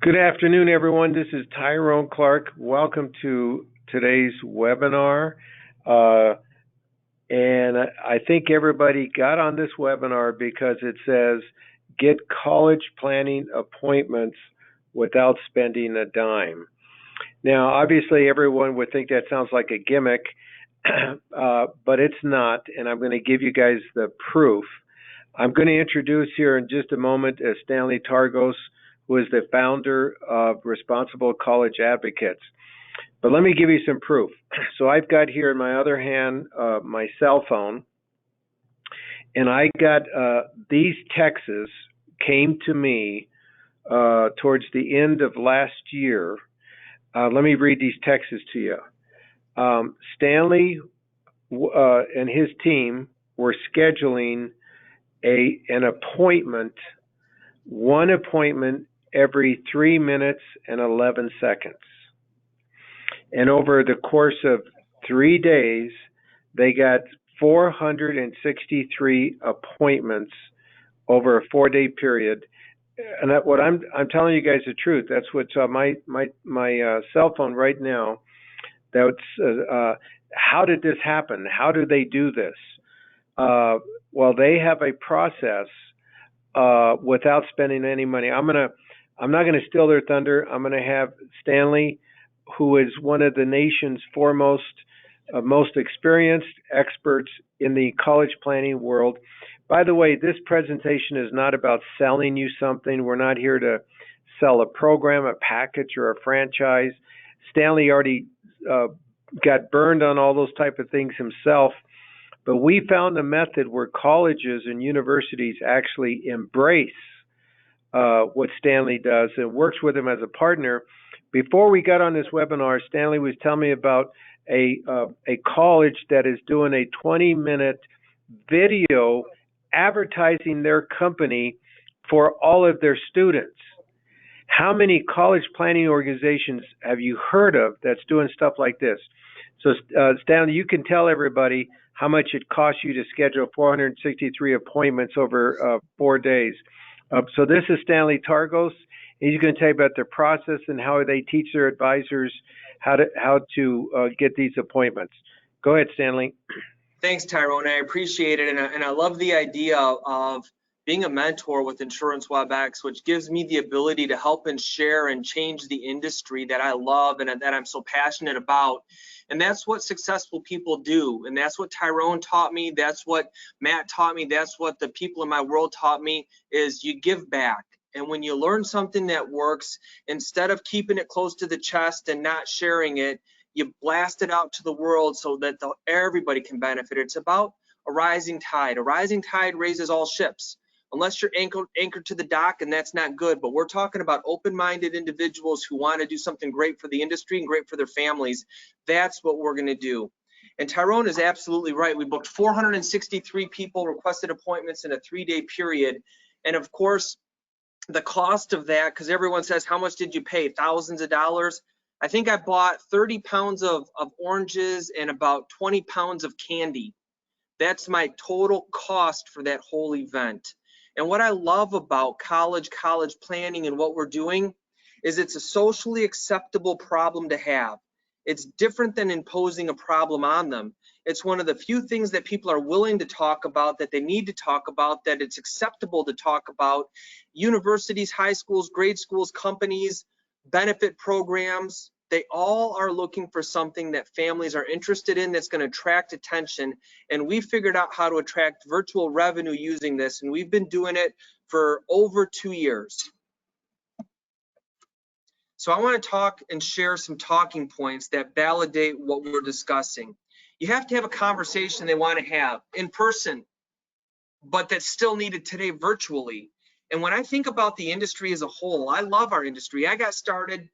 Good afternoon, everyone. This is Tyrone Clark. Welcome to today's webinar. And I think everybody got on this webinar because it says, get college planning appointments without spending a dime. Now, obviously, everyone would think that sounds like a gimmick, but it's not, and I'm going to give you guys the proof. I'm going to introduce here in just a moment Stanley Targos, who is the founder of Responsible College Advocates. But let me give you some proof. So I've got here in my other hand my cell phone, and I got these texts came to me towards the end of last year. Let me read these texts to you. Stanley and his team were scheduling an appointment, one appointment every 3 minutes and 11 seconds. And over the course of 3 days, they got 463 appointments over a 4-day period. And what I'm telling you guys the truth. That's what's on my cell phone right now. That's how did this happen? How do they do this? Well, they have a process without spending any money. I'm not gonna steal their thunder. I'm gonna have Stanley, who is one of the nation's foremost, most experienced experts in the college planning world. By the way, this presentation is not about selling you something. We're not here to sell a program, a package, or a franchise. Stanley already got burned on all those type of things himself. But we found a method where colleges and universities actually embrace what Stanley does and works with him as a partner. Before we got on this webinar, Stanley was telling me about a college that is doing a 20-minute video advertising their company for all of their students. How many college planning organizations have you heard of that's doing stuff like this? So Stanley, you can tell everybody how much it costs you to schedule 463 appointments over 4 days. So this is Stanley Targos. He's going to tell you about their process and how they teach their advisors how to get these appointments. Go ahead, Stanley. Thanks, Tyrone. I appreciate it, and I love the idea of being a mentor with Insurance WebEx, which gives me the ability to help and share and change the industry that I love and that I'm so passionate about. And that's what successful people do. And that's what Tyrone taught me. That's what Matt taught me. That's what the people in my world taught me, is you give back. And when you learn something that works, instead of keeping it close to the chest and not sharing it, you blast it out to the world so that everybody can benefit. It's about a rising tide. A rising tide raises all ships. Unless you're anchored to the dock, and that's not good. But we're talking about open-minded individuals who want to do something great for the industry and great for their families. That's what we're going to do. And Tyrone is absolutely right. We booked 463 people, requested appointments in a 3-day period. And of course, the cost of that, because everyone says, how much did you pay? Thousands of dollars. I think I bought 30 pounds of oranges and about 20 pounds of candy. That's my total cost for that whole event. And what I love about college planning and what we're doing is it's a socially acceptable problem to have. It's different than imposing a problem on them. It's one of the few things that people are willing to talk about, that they need to talk about, that it's acceptable to talk about. Universities, high schools, grade schools, companies, benefit programs, they all are looking for something that families are interested in that's going to attract attention. And we figured out how to attract virtual revenue using this, and we've been doing it for over 2 years. So I want to talk and share some talking points that validate what we're discussing. You have to have a conversation they want to have in person, but that's still needed today virtually. And when I think about the industry as a whole, I love our industry. I got started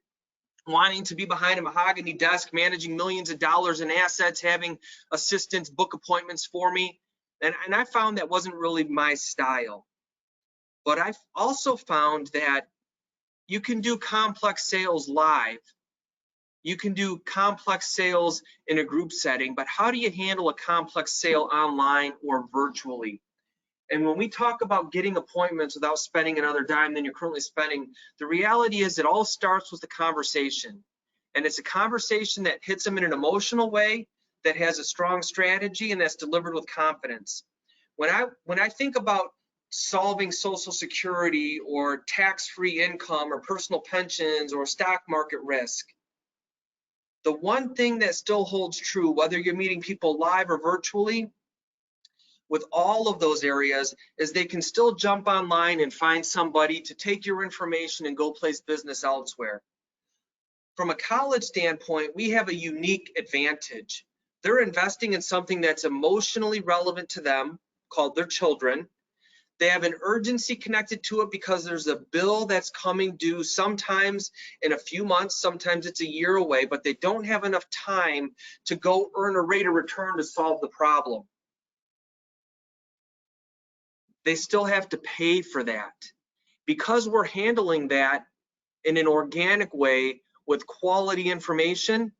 wanting to be behind a mahogany desk, managing millions of dollars in assets, having assistants book appointments for me. And I found that wasn't really my style. But I've also found that you can do complex sales live. You can do complex sales in a group setting, but how do you handle a complex sale online or virtually? And when we talk about getting appointments without spending another dime than you're currently spending, the reality is it all starts with the conversation. And it's a conversation that hits them in an emotional way, that has a strong strategy, and that's delivered with confidence. When I think about solving Social Security or tax-free income or personal pensions or stock market risk, the one thing that still holds true, whether you're meeting people live or virtually, with all of those areas, is they can still jump online and find somebody to take your information and go place business elsewhere. From a college standpoint, we have a unique advantage. They're investing in something that's emotionally relevant to them, called their children. They have an urgency connected to it because there's a bill that's coming due sometimes in a few months, sometimes it's a year away, but they don't have enough time to go earn a rate of return to solve the problem. They still have to pay for that. Because we're handling that in an organic way with quality information,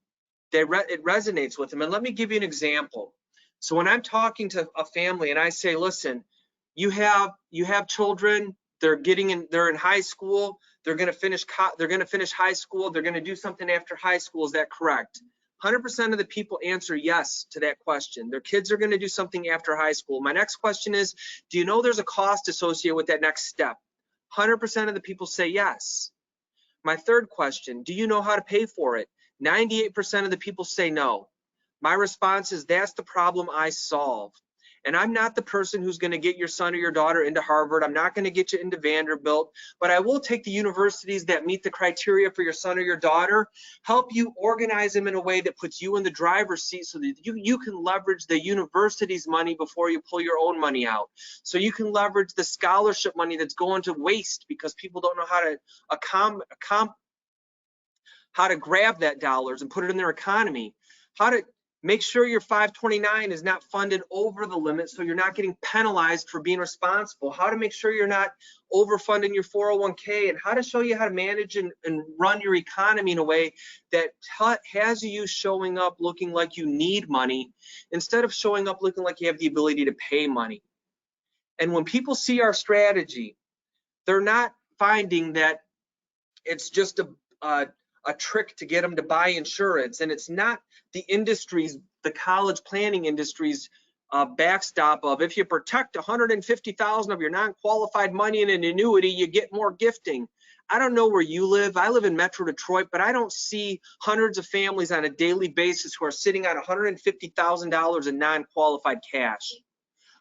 it resonates with them. And let me give you an example. So when I'm talking to a family and I say, listen, you have children, they're in high school, they're going to finish high school, they're going to do something after high school, is that correct? 100% of the people answer yes to that question. Their kids are going to do something after high school. My next question is, do you know there's a cost associated with that next step? 100% of the people say yes. My third question, do you know how to pay for it? 98% of the people say no. My response is, that's the problem I solve. And I'm not the person who's going to get your son or your daughter into Harvard. I'm not going to get you into Vanderbilt, but I will take the universities that meet the criteria for your son or your daughter, help you organize them in a way that puts you in the driver's seat so that you can leverage the university's money before you pull your own money out. So you can leverage the scholarship money that's going to waste because people don't know how to grab that dollars and put it in their economy, how to make sure your 529 is not funded over the limit so you're not getting penalized for being responsible, how to make sure you're not overfunding your 401k, and how to show you how to manage and run your economy in a way that has you showing up looking like you need money instead of showing up looking like you have the ability to pay money. And when people see our strategy, they're not finding that it's just a trick to get them to buy insurance, and it's not the college planning industry's backstop of, if you protect 150,000 of your non-qualified money in an annuity, you get more gifting. I don't know where you live. I live in Metro Detroit, but I don't see hundreds of families on a daily basis who are sitting on $150,000 in non-qualified cash.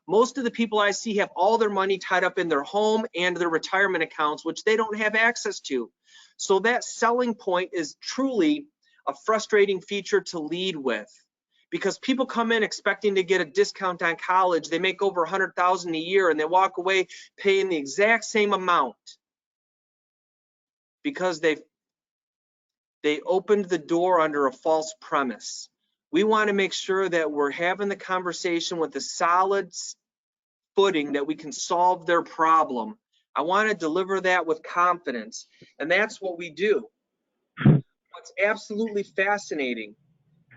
Most of the people I see have all their money tied up in their home and their retirement accounts, which they don't have access to. So that selling point is truly a frustrating feature to lead with, because people come in expecting to get a discount on college. They make over $100,000 a year and they walk away paying the exact same amount because they opened the door under a false premise. We want to make sure that we're having the conversation with a solid footing that we can solve their problem. I want to deliver that with confidence, and that's what we do. What's absolutely fascinating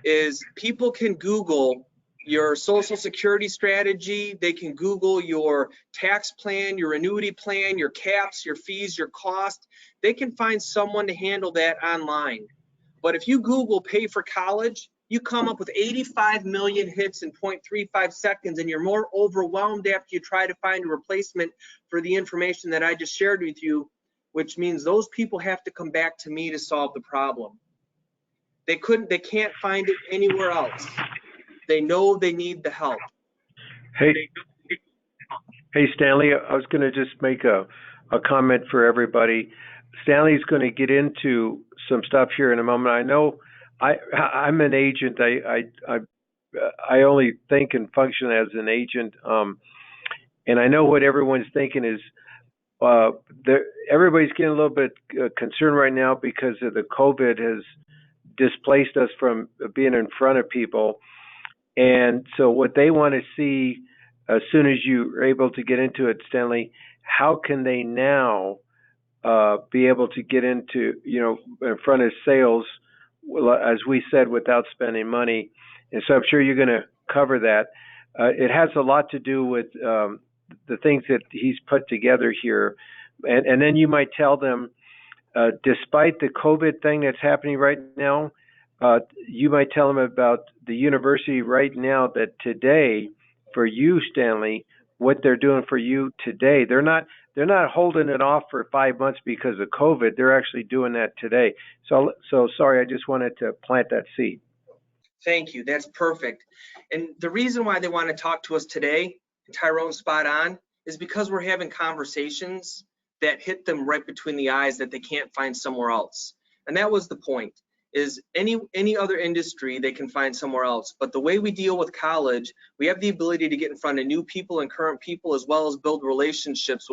is people can Google your Social Security strategy, they can Google your tax plan, your annuity plan, your caps, your fees, your cost. They can find someone to handle that online. But if you Google pay for college, you come up with 85 million hits in 0.35 seconds, and you're more overwhelmed after you try to find a replacement for the information that I just shared with you, which means those people have to come back to me to solve the problem. They can't find it anywhere else. They know they need the help. Hey, Stanley, I was going to just make a comment for everybody. Stanley's going to get into some stuff here in a moment. I know I'm an agent. I only think and function as an agent, and I know what everyone's thinking is everybody's getting a little bit concerned right now because of the COVID has displaced us from being in front of people. And so what they want to see as soon as you are able to get into it, Stanley, how can they now be able to get into, in front of sales, as we said, without spending money? And so I'm sure you're going to cover that. It has a lot to do with the things that he's put together here, and then you might tell them, despite the COVID thing that's happening right now, you might tell them about the university right now, that today, for you, Stanley, what they're doing for you today, they're not holding it off for 5 months because of COVID. They're actually doing that today. So sorry, I just wanted to plant that seed. Thank you. That's perfect. And the reason why they want to talk to us today, Tyrone, spot on, is because we're having conversations that hit them right between the eyes that they can't find somewhere else. And that was the point, is any other industry they can find somewhere else. But the way we deal with college, we have the ability to get in front of new people and current people, as well as build relationships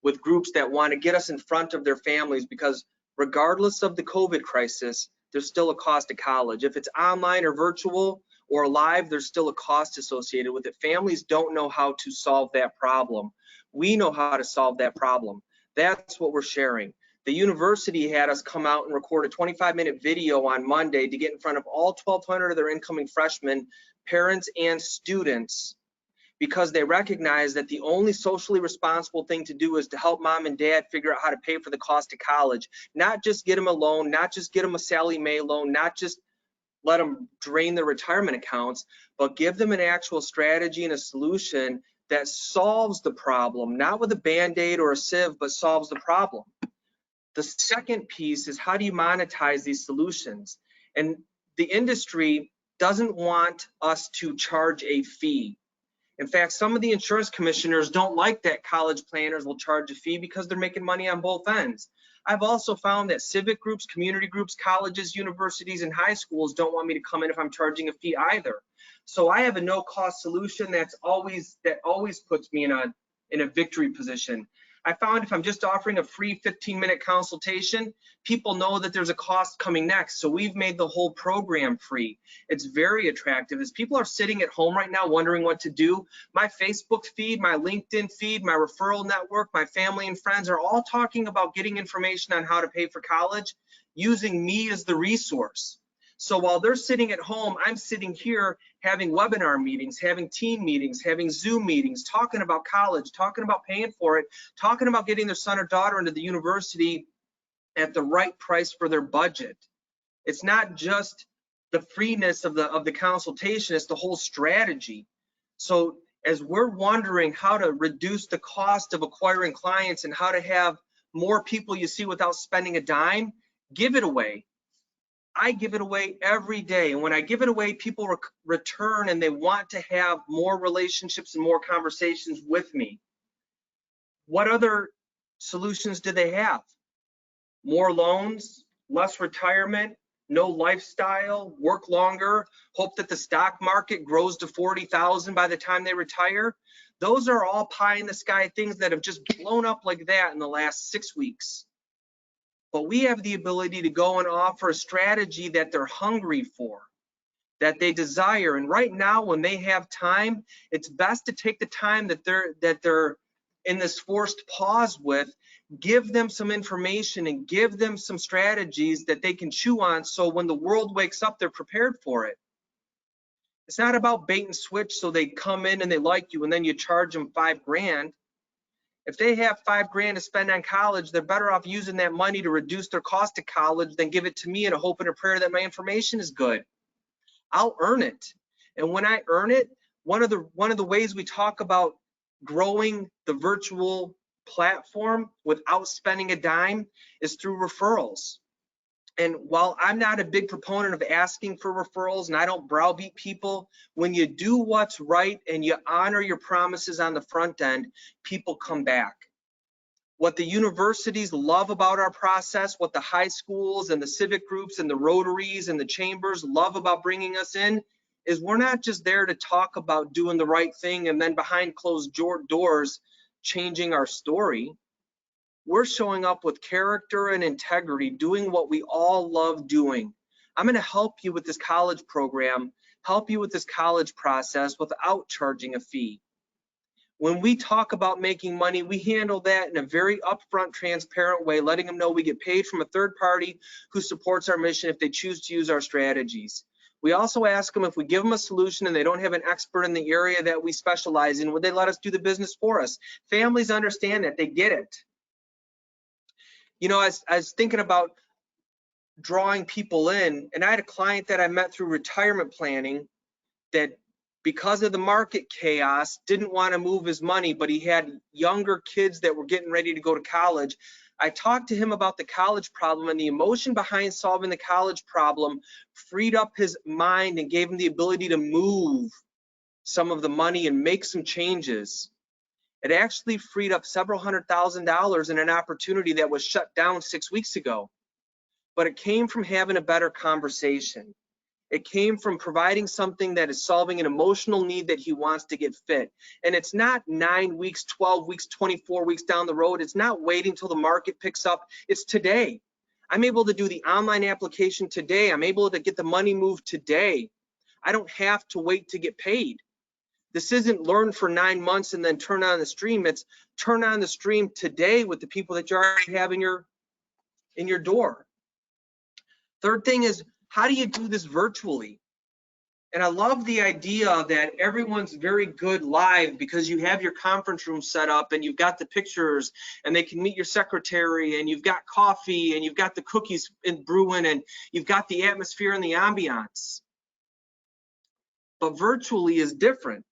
with groups that want to get us in front of their families, because regardless of the COVID crisis, there's still a cost to college. If it's online or virtual or live, there's still a cost associated with it. Families don't know how to solve that problem. We know how to solve that problem. That's what we're sharing. The university had us come out and record a 25-minute video on Monday to get in front of all 1,200 of their incoming freshmen, parents, and students, because they recognize that the only socially responsible thing to do is to help mom and dad figure out how to pay for the cost of college, not just get them a loan, not just get them a Sallie Mae loan, not just let them drain their retirement accounts, but give them an actual strategy and a solution that solves the problem, not with a Band-Aid or a sieve, but solves the problem. The second piece is, how do you monetize these solutions? And the industry doesn't want us to charge a fee. In fact, some of the insurance commissioners don't like that college planners will charge a fee because they're making money on both ends. I've also found that civic groups, community groups, colleges, universities, and high schools don't want me to come in if I'm charging a fee either. So I have a no-cost solution that always puts me in a victory position. I found if I'm just offering a free 15-minute consultation, people know that there's a cost coming next. So we've made the whole program free. It's very attractive. As people are sitting at home right now wondering what to do, my Facebook feed, my LinkedIn feed, my referral network, my family and friends are all talking about getting information on how to pay for college, using me as the resource. So while they're sitting at home, I'm sitting here having webinar meetings, having team meetings, having Zoom meetings, talking about college, talking about paying for it, talking about getting their son or daughter into the university at the right price for their budget. It's not just the freeness of the consultation, it's the whole strategy. So as we're wondering how to reduce the cost of acquiring clients and how to have more people you see without spending a dime, give it away. I give it away every day. And when I give it away, people return and they want to have more relationships and more conversations with me. What other solutions do they have? More loans, less retirement, no lifestyle, work longer, hope that the stock market grows to 40,000 by the time they retire. Those are all pie in the sky things that have just blown up like that in the last 6 weeks. But we have the ability to go and offer a strategy that they're hungry for, that they desire. And right now, when they have time, it's best to take the time that they're in this forced pause with, give them some information and give them some strategies that they can chew on, so when the world wakes up, they're prepared for it. It's not about bait and switch so they come in and they like you and then you charge them $5 grand. If they have $5 grand to spend on college, they're better off using that money to reduce their cost of college than give it to me in a hope and a prayer that my information is good. I'll earn it. And when I earn it, one of the ways we talk about growing the virtual platform without spending a dime is through referrals. And while I'm not a big proponent of asking for referrals and I don't browbeat people, when you do what's right and you honor your promises on the front end, people come back. What the universities love about our process, what the high schools and the civic groups and the Rotaries and the chambers love about bringing us in, is we're not just there to talk about doing the right thing and then behind closed doors changing our story. We're showing up with character and integrity, doing what we all love doing. I'm going to help you with this college program, help you with this college process without charging a fee. When we talk about making money, we handle that in a very upfront, transparent way, letting them know we get paid from a third party who supports our mission if they choose to use our strategies. We also ask them if we give them a solution and they don't have an expert in the area that we specialize in, would they let us do the business for us? Families understand that, they get it. You know, I was thinking about drawing people in, and I had a client that I met through retirement planning that, because of the market chaos, didn't want to move his money, but he had younger kids that were getting ready to go to college. I talked to him about the college problem, and the emotion behind solving the college problem freed up his mind and gave him the ability to move some of the money and make some changes. It actually freed up several $100,000 in an opportunity that was shut down 6 weeks ago. But it came from having a better conversation. It came from providing something that is solving an emotional need that he wants to get fit. And it's not 9 weeks, 12 weeks, 24 weeks down the road. It's not waiting till the market picks up. It's today. I'm able to do the online application today. I'm able to get the money moved today. I don't have to wait to get paid. This isn't learn for 9 months and then turn on the stream. It's turn on the stream today with the people that you already have in your door. Third thing is, how do you do this virtually? And I love the idea that everyone's very good live because you have your conference room set up and you've got the pictures and they can meet your secretary and you've got coffee and you've got the cookies in brewing and you've got the atmosphere and the ambiance. But virtually is different.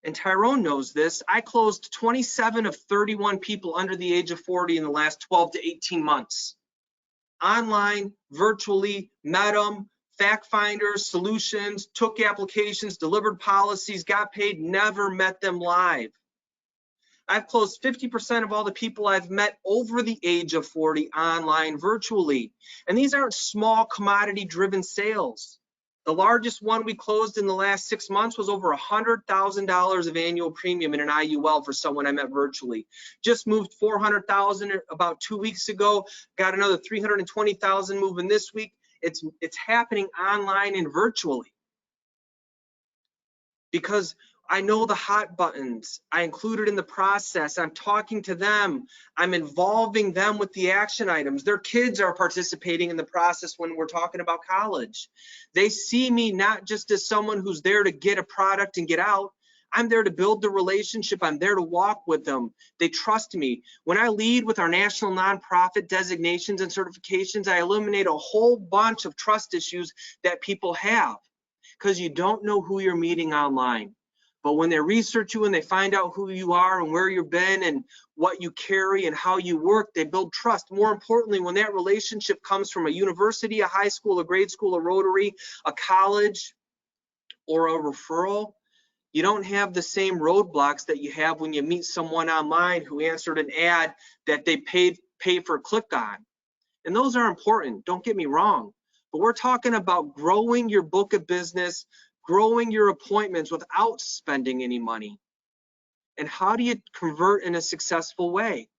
And Tyrone knows this. I closed 27 of 31 people under the age of 40 in the last 12 to 18 months. Online, virtually, met them, fact finders, solutions, took applications, delivered policies, got paid, never met them live. I've closed 50% of all the people I've met over the age of 40 online, virtually. And these aren't small commodity driven sales. The largest one we closed in the last 6 months was over $100,000 of annual premium in an IUL for someone I met virtually. Just moved $400,000 about 2 weeks ago, got another $320,000 moving this week. It's happening online and virtually because I know the hot buttons. I included in the process. I'm talking to them. I'm involving them with the action items. Their kids are participating in the process when we're talking about college. They see me not just as someone who's there to get a product and get out. I'm there to build the relationship. I'm there to walk with them. They trust me. When I lead with our national nonprofit designations and certifications, I eliminate a whole bunch of trust issues that people have because you don't know who you're meeting online. But when they research you and they find out who you are and where you've been and what you carry and how you work, they build trust. More importantly, when that relationship comes from a university, a high school, a grade school, a Rotary, a college, or a referral, you don't have the same roadblocks that you have when you meet someone online who answered an ad that they paid for a click on. And those are important, don't get me wrong. But we're talking about growing your book of business, growing your appointments without spending any money. And how do you convert in a successful way?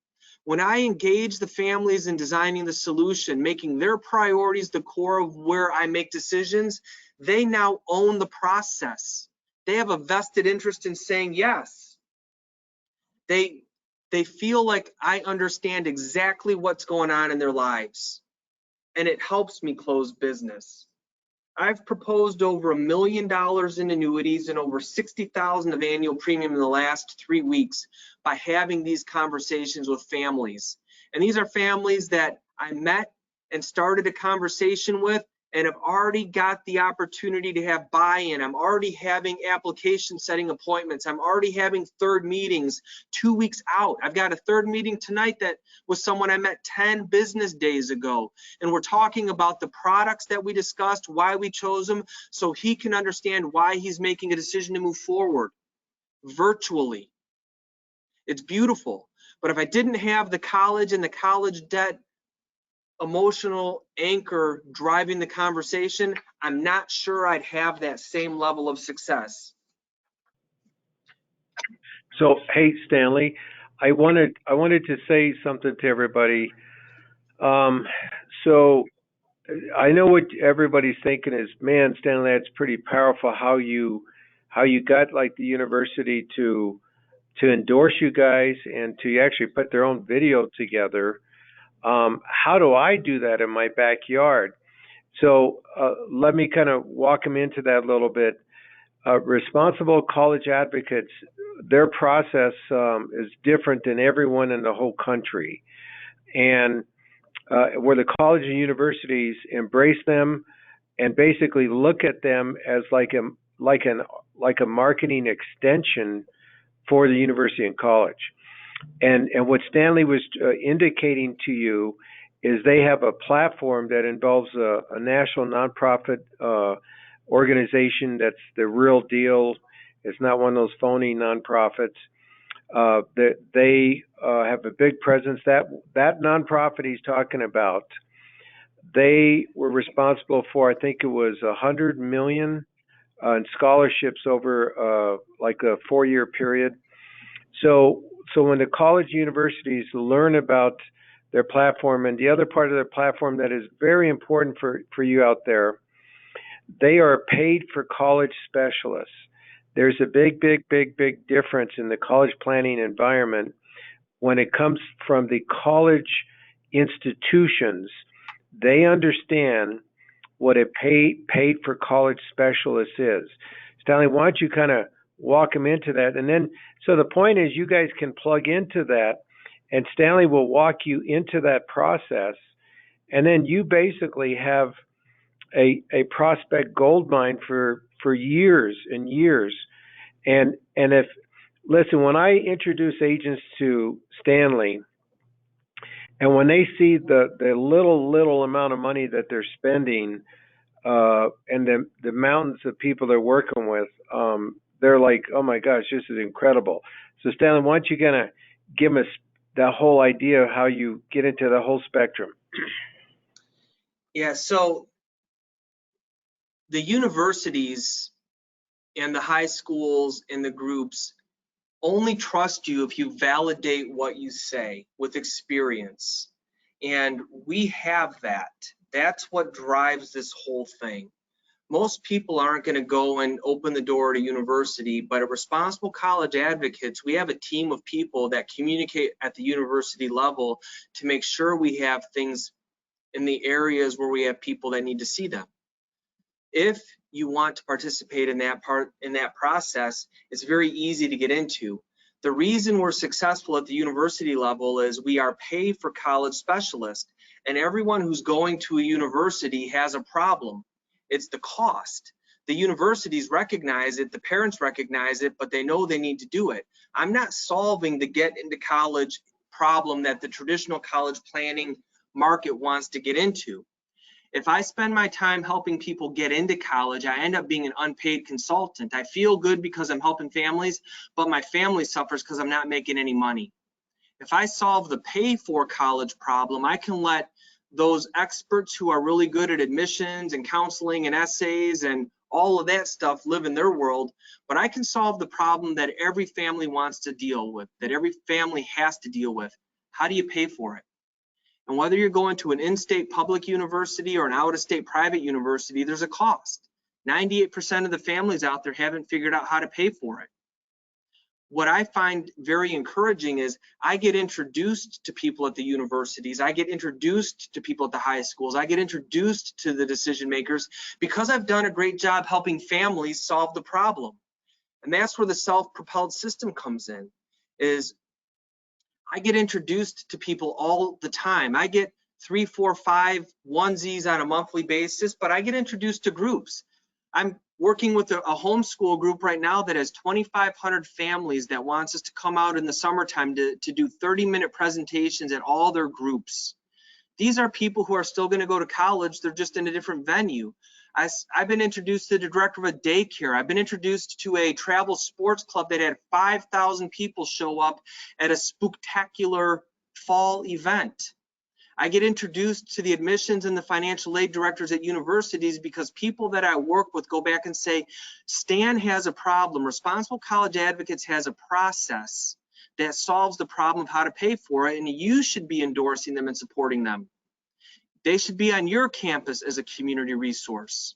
When I engage the families in designing the solution, making their priorities the core of where I make decisions, they now own the process. They have a vested interest in saying yes. They feel like I understand exactly what's going on in their lives, and it helps me close business. I've proposed over $1 million in annuities and over $60,000 of annual premium in the last 3 weeks by having these conversations with families. And these are families that I met and started a conversation with and have already got the opportunity to have buy-in. I'm already having application setting appointments. I'm already having third meetings 2 weeks out. I've got a third meeting tonight that was someone I met 10 business days ago. And we're talking about the products that we discussed, why we chose them, so he can understand why he's making a decision to move forward virtually. It's beautiful. But if I didn't have the college and the college debt emotional anchor driving the conversation, I'm not sure I'd have that same level of success. So, hey, Stanley, I wanted to say something to everybody. So I know what everybody's thinking is, man, Stanley, that's pretty powerful how you got like the university to endorse you guys and to actually put their own video together. How do I do that in my backyard? So let me kind of walk them into that a little bit. Responsible college advocates, their process is different than everyone in the whole country. And where the colleges and universities embrace them and basically look at them as like a marketing extension for the university and college. And what Stanley was indicating to you is they have a platform that involves a national nonprofit organization that's the real deal. It's not one of those phony nonprofits. That they have a big presence. That nonprofit he's talking about, they were responsible for, I think it was 100 million in scholarships over like a 4-year period. So when the college universities learn about their platform, and the other part of their platform that is very important for you out there, they are paid for college specialists. There's a big difference in the college planning environment when it comes from the college institutions. They understand what a paid for college specialist is. Stanley, why don't you kind of walk them into that? And then, so the point is you guys can plug into that, and Stanley will walk you into that process, and then you basically have a prospect gold mine for years and years. And if, listen, when I introduce agents to Stanley, and when they see the little amount of money that they're spending, and the mountains of people they're working with, they're like, oh my gosh, this is incredible. So Stanley, why don't you kind of give us the whole idea of how you get into the whole spectrum? Yeah, so the universities and the high schools and the groups only trust you if you validate what you say with experience. And we have that. That's what drives this whole thing. Most people aren't going to go and open the door to university, but at Responsible College Advocates, we have a team of people that communicate at the university level to make sure we have things in the areas where we have people that need to see them. If you want to participate in that process, it's very easy to get into. The reason we're successful at the university level is we are paid for college specialists, and everyone who's going to a university has a problem. It's the cost. The universities recognize it, the parents recognize it, but they know they need to do it. I'm not solving the get into college problem that the traditional college planning market wants to get into. If I spend my time helping people get into college, I end up being an unpaid consultant. I feel good because I'm helping families, but my family suffers because I'm not making any money. If I solve the pay for college problem, I can let those experts who are really good at admissions and counseling and essays and all of that stuff live in their world, but I can solve the problem that every family wants to deal with, that every family has to deal with. How do you pay for it? And whether you're going to an in-state public university or an out-of-state private university, there's a cost. 98% of the families out there haven't figured out how to pay for it. What I find very encouraging is I get introduced to people at the universities, I get introduced to people at the high schools, I get introduced to the decision makers because I've done a great job helping families solve the problem. And that's where the self-propelled system comes in, is I get introduced to people all the time. I get 3, 4, 5 onesies on a monthly basis, but I get introduced to groups. I'm working with a homeschool group right now that has 2,500 families that wants us to come out in the summertime to do 30-minute presentations at all their groups. These are people who are still going to go to college. They're just in a different venue. I've been introduced to the director of a daycare. I've been introduced to a travel sports club that had 5,000 people show up at a spooktacular fall event. I get introduced to the admissions and the financial aid directors at universities because people that I work with go back and say, Stan has a problem. Responsible College Advocates has a process that solves the problem of how to pay for it, and you should be endorsing them and supporting them. They should be on your campus as a community resource.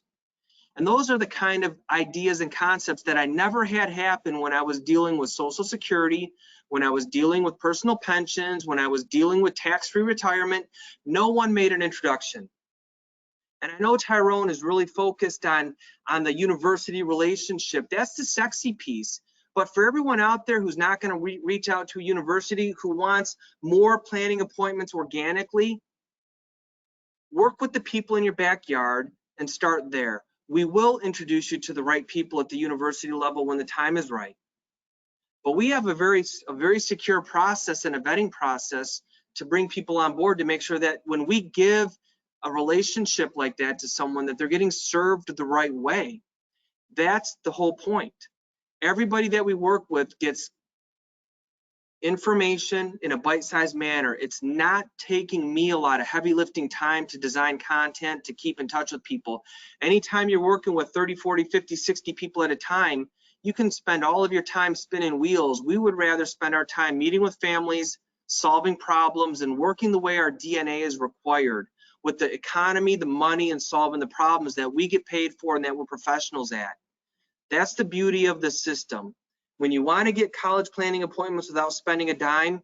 And those are the kind of ideas and concepts that I never had happen when I was dealing with Social Security, when I was dealing with personal pensions, when I was dealing with tax-free retirement. No one made an introduction. And I know Tyrone is really focused on the university relationship. That's the sexy piece. But for everyone out there who's not going to reach out to a university, who wants more planning appointments organically, work with the people in your backyard and start there. We will introduce you to the right people at the university level when the time is right. But we have a very secure process and a vetting process to bring people on board to make sure that when we give a relationship like that to someone, that they're getting served the right way. That's the whole point. Everybody that we work with gets information in a bite-sized manner. It's not taking me a lot of heavy lifting time to design content, to keep in touch with people. Anytime you're working with 30, 40, 50, 60 people at a time, you can spend all of your time spinning wheels. We would rather spend our time meeting with families, solving problems, and working the way our DNA is required, with the economy, the money, and solving the problems that we get paid for and that we're professionals at. That's the beauty of the system. When you want to get college planning appointments without spending a dime,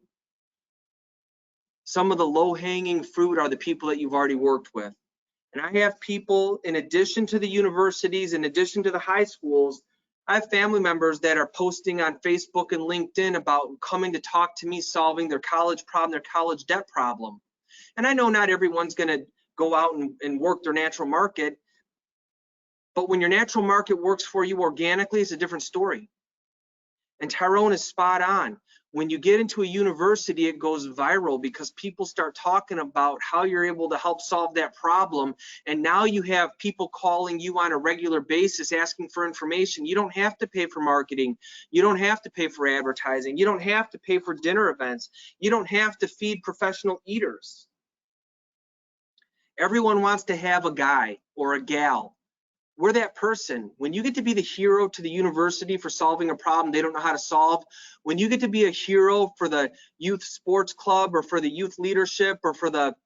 some of the low-hanging fruit are the people that you've already worked with. And I have people, in addition to the universities, in addition to the high schools, I have family members that are posting on Facebook and LinkedIn about coming to talk to me, solving their college problem, their college debt problem. And I know not everyone's going to go out and work their natural market, but when your natural market works for you organically, it's a different story. And Tyrone is spot on. When you get into a university, it goes viral because people start talking about how you're able to help solve that problem. And now you have people calling you on a regular basis asking for information. You don't have to pay for marketing. You don't have to pay for advertising. You don't have to pay for dinner events. You don't have to feed professional eaters. Everyone wants to have a guy or a gal. We're that person. When you get to be the hero to the university for solving a problem they don't know how to solve, when you get to be a hero for the youth sports club or for the youth leadership or for the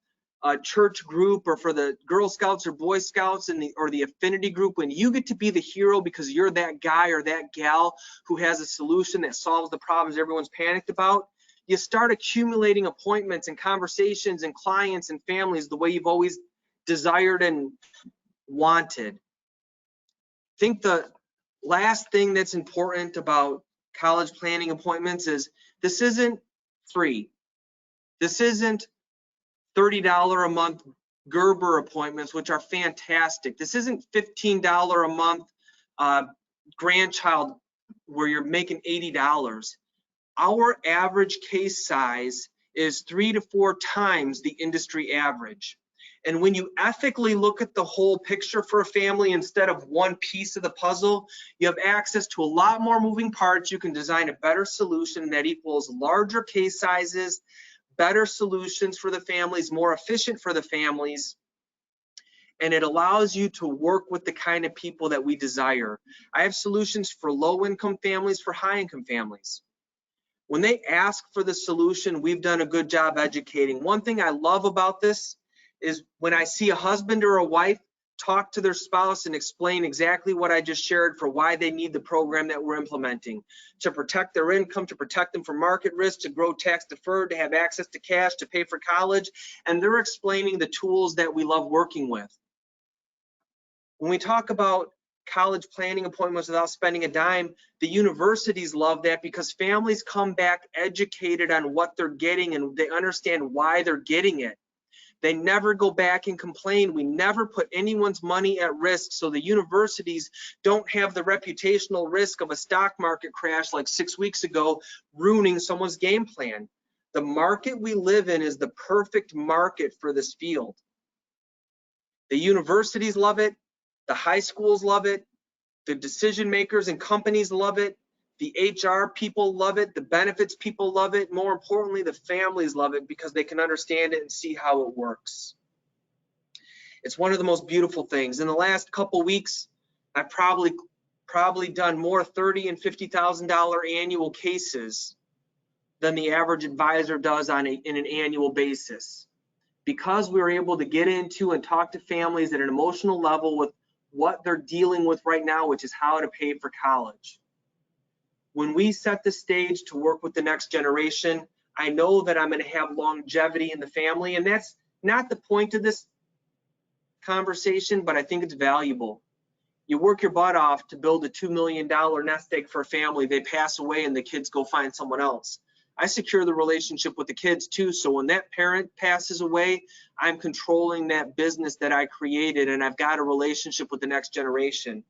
church group or for the Girl Scouts or Boy Scouts or the affinity group, when you get to be the hero because you're that guy or that gal who has a solution that solves the problems everyone's panicked about, you start accumulating appointments and conversations and clients and families the way you've always desired and wanted. I think the last thing that's important about college planning appointments is this isn't free. This isn't $30 a month Gerber appointments, which are fantastic. This isn't $15 a month grandchild where you're making $80. Our average case size is 3 to 4 times the industry average. And when you ethically look at the whole picture for a family instead of one piece of the puzzle, you have access to a lot more moving parts. You can design a better solution that equals larger case sizes, better solutions for the families, more efficient for the families. And it allows you to work with the kind of people that we desire. I have solutions for low-income families, for high-income families. When they ask for the solution, we've done a good job educating. One thing I love about this is when I see a husband or a wife talk to their spouse and explain exactly what I just shared for why they need the program that we're implementing, to protect their income, to protect them from market risk, to grow tax deferred, to have access to cash, to pay for college, and they're explaining the tools that we love working with. When we talk about college planning appointments without spending a dime, the universities love that because families come back educated on what they're getting and they understand why they're getting it. They never go back and complain. We never put anyone's money at risk, so the universities don't have the reputational risk of a stock market crash like 6 weeks ago ruining someone's game plan. The market we live in is the perfect market for this field. The universities love it. The high schools love it. The decision makers and companies love it. The HR people love it. The benefits people love it. More importantly, the families love it because they can understand it and see how it works. It's one of the most beautiful things. In the last couple weeks, I've probably done more $30,000 and $50,000 annual cases than the average advisor does in an annual basis, because we were able to get into and talk to families at an emotional level with what they're dealing with right now, which is how to pay for college. When we set the stage to work with the next generation, I know that I'm going to have longevity in the family, and that's not the point of this conversation, but I think it's valuable. You work your butt off to build a $2 million nest egg for a family. They pass away and the kids go find someone else. I secure the relationship with the kids too. So when that parent passes away, I'm controlling that business that I created, and I've got a relationship with the next generation.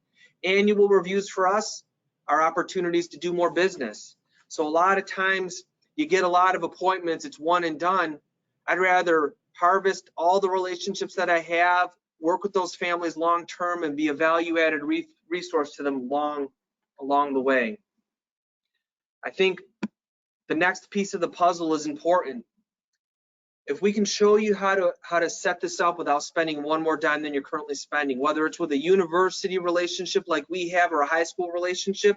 Annual reviews for us are opportunities to do more business. So a lot of times you get a lot of appointments, it's one and done. I'd rather harvest all the relationships that I have, work with those families long term, and be a value-added resource to them along the way. I think the next piece of the puzzle is important. If we can show you how to set this up without spending one more dime than you're currently spending, whether it's with a university relationship like we have or a high school relationship,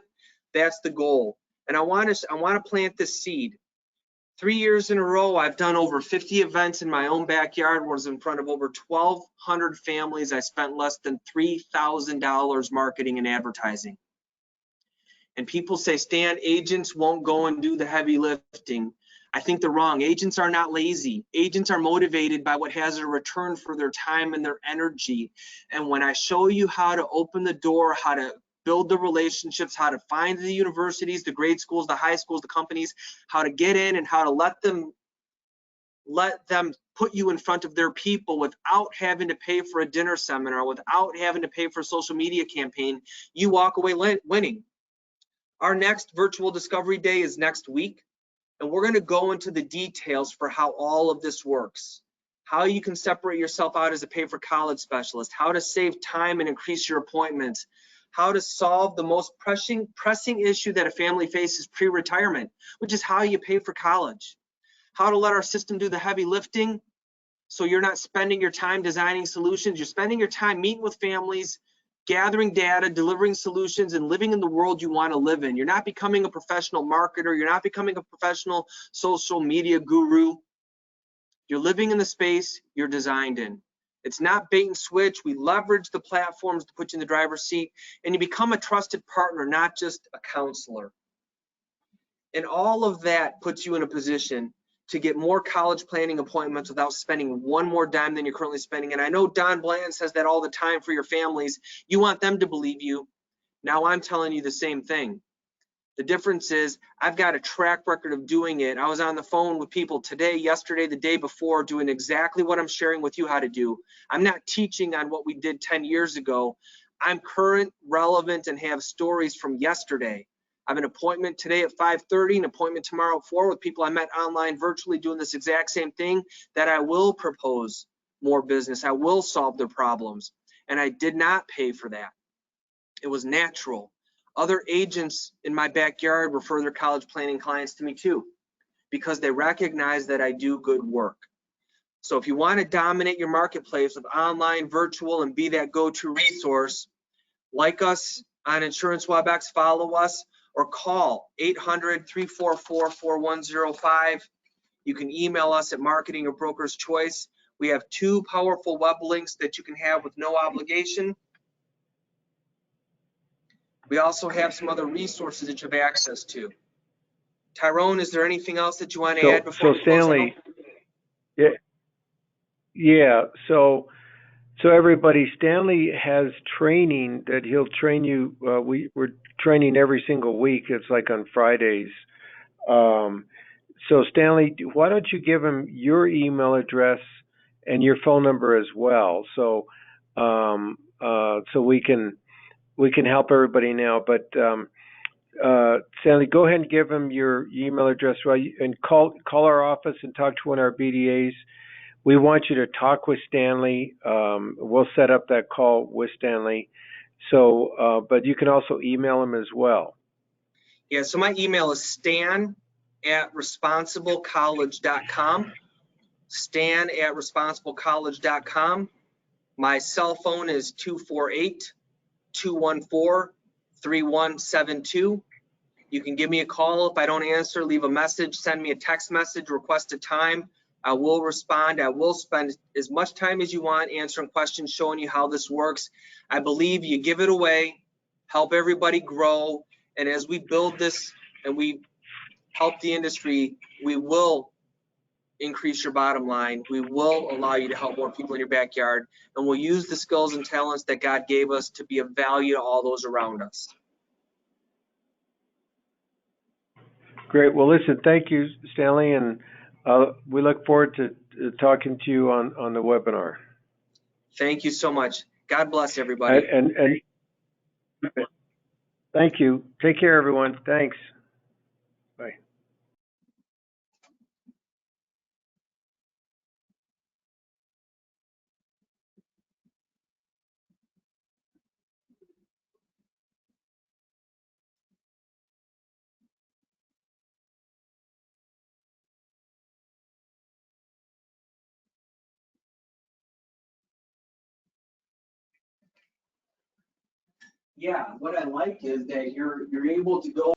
that's the goal. And I want to plant this seed. 3 years in a row, I've done over 50 events in my own backyard, was in front of over 1,200 families. I spent less than $3,000 marketing and advertising. And people say, Stan, agents won't go and do the heavy lifting. I think they're wrong. Agents are not lazy. Agents are motivated by what has a return for their time and their energy. And when I show you how to open the door, how to build the relationships, how to find the universities, the grade schools, the high schools, the companies, how to get in and how to let them put you in front of their people without having to pay for a dinner seminar, without having to pay for a social media campaign, you walk away winning. Our next virtual discovery day is next week, and we're going to go into the details for how all of this works, how you can separate yourself out as a pay-for-college specialist, how to save time and increase your appointments, how to solve the most pressing issue that a family faces pre-retirement, which is how you pay for college, how to let our system do the heavy lifting so you're not spending your time designing solutions, you're spending your time meeting with families, gathering data, delivering solutions, and living in the world you want to live in. You're not becoming a professional marketer. You're not becoming a professional social media guru. You're living in the space you're designed in. It's not bait and switch. We leverage the platforms to put you in the driver's seat, and you become a trusted partner, not just a counselor. And all of that puts you in a position to get more college planning appointments without spending one more dime than you're currently spending. And I know Don Bland says that all the time for your families. You want them to believe you. Now I'm telling you the same thing. The difference is I've got a track record of doing it. I was on the phone with people today, yesterday, the day before, doing exactly what I'm sharing with you how to do. I'm not teaching on what we did 10 years ago. I'm current, relevant, and have stories from yesterday. I have an appointment today at 5:30, an appointment tomorrow at 4 with people I met online virtually doing this exact same thing, that I will propose more business. I will solve their problems. And I did not pay for that. It was natural. Other agents in my backyard refer their college planning clients to me too, because they recognize that I do good work. So if you want to dominate your marketplace with online, virtual, and be that go-to resource, like us on Insurance WebEx, follow us, or call 800-344-4105. You can email us at Marketing Your Broker's Choice. We have 2 powerful web links that you can have with no obligation. We also have some other resources that you have access to. Tyrone, is there anything else that you want to add before we close Stanley, out? yeah. So everybody, Stanley has training that he'll train you. We're training every single week. It's like on Fridays. So Stanley, why don't you give him your email address and your phone number as well? So so we can help everybody now. But Stanley, go ahead and give him your email address, right? And call our office and talk to one of our BDAs. We want you to talk with Stanley. We'll set up that call with Stanley. So, but you can also email him as well. Yeah, so my email is stan@responsiblecollege.com. stan@responsiblecollege.com. My cell phone is 248-214-3172. You can give me a call. If I don't answer, leave a message, send me a text message, request a time. I will respond. I will spend as much time as you want answering questions, showing you how this works. I believe you give it away, help everybody grow, and as we build this and we help the industry, we will increase your bottom line. We will allow you to help more people in your backyard, and we'll use the skills and talents that God gave us to be of value to all those around us. Great. Well, listen, thank you, Stanley, and we look forward to talking to you on the webinar. Thank you so much. God bless everybody. And thank you. Take care, everyone. Thanks. Bye. Yeah, what I like is that you're able to go